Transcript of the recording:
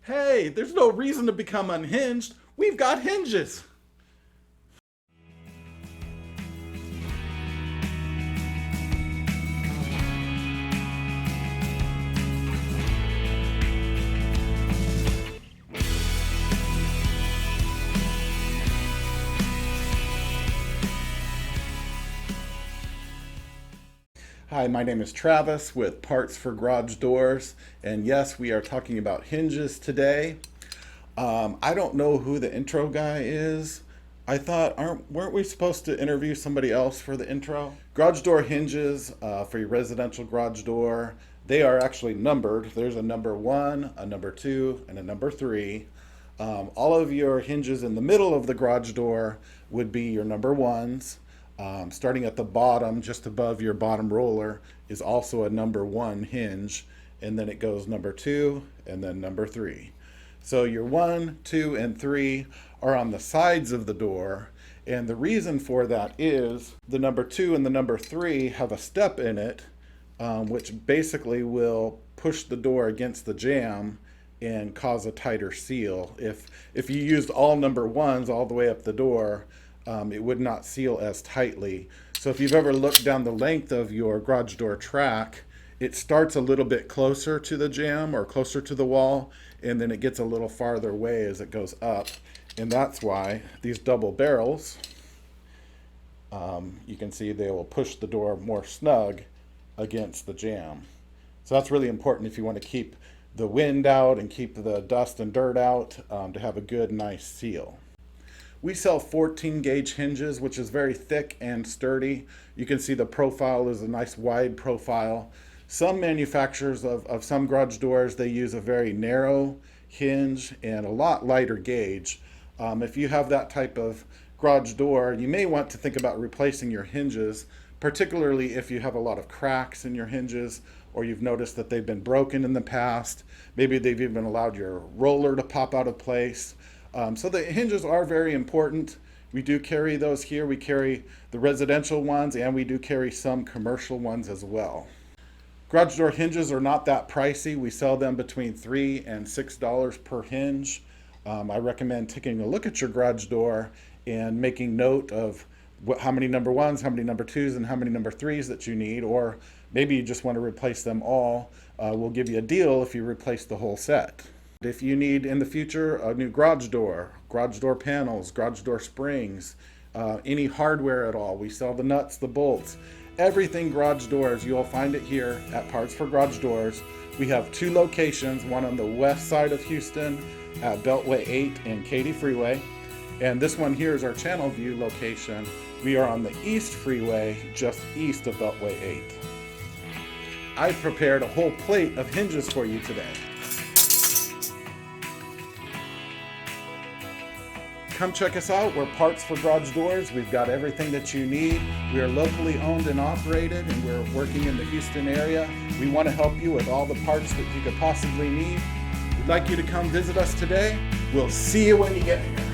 Hey, there's no reason to become unhinged. We've got hinges. Hi, my name is Travis with Parts for Garage Doors, and yes, we are talking about hinges today. I don't know who the intro guy is. I thought, weren't we supposed to interview somebody else for the intro? Garage door hinges for your residential garage door, they are actually numbered. There's a number 1, a number 2, and a number 3. All of your hinges in the middle of the garage door would be your number 1s. Starting at the bottom, just above your bottom roller, is also a number 1 hinge, and then it goes number 2 and then number 3. So your 1, 2, and 3 are on the sides of the door, and the reason for that is the number 2 and the number 3 have a step in it, which basically will push the door against the jamb and cause a tighter seal. If you used all number 1s all the way up the door, it would not seal as tightly. So if you've ever looked down the length of your garage door track, it starts a little bit closer to the jamb or closer to the wall, and then it gets a little farther away as it goes up. And that's why these double barrels, you can see they will push the door more snug against the jamb. So that's really important if you want to keep the wind out and keep the dust and dirt out, to have a good, nice seal. We sell 14 gauge hinges, which is very thick and sturdy. You can see the profile is a nice wide profile. Some manufacturers of some garage doors, they use a very narrow hinge and a lot lighter gauge. If you have that type of garage door, you may want to think about replacing your hinges, particularly if you have a lot of cracks in your hinges, or you've noticed that they've been broken in the past. Maybe they've even allowed your roller to pop out of place. So the hinges are very important. We do carry those here. We carry the residential ones, and we do carry some commercial ones as well. Garage door hinges are not that pricey. We sell them between $3 and $6 per hinge. I recommend taking a look at your garage door and making note of how many number 1s, how many number 2s, and how many number 3s that you need, or maybe you just want to replace them all. We'll give you a deal if you replace the whole set. If you need in the future a new garage door panels, garage door springs, any hardware at all, we sell the nuts, the bolts, everything garage doors. You'll find it here at Parts for Garage Doors. We have 2 locations, one on the west side of Houston at Beltway 8 and Katy Freeway, and this one here is our Channelview location. We are on the East Freeway, just east of Beltway 8. I've prepared a whole plate of hinges for you today. Come check us out. We're Parts for Garage Doors. We've got everything that you need. We are locally owned and operated, and we're working in the Houston area. We want to help you with all the parts that you could possibly need. We'd like you to come visit us today. We'll see you when you get here.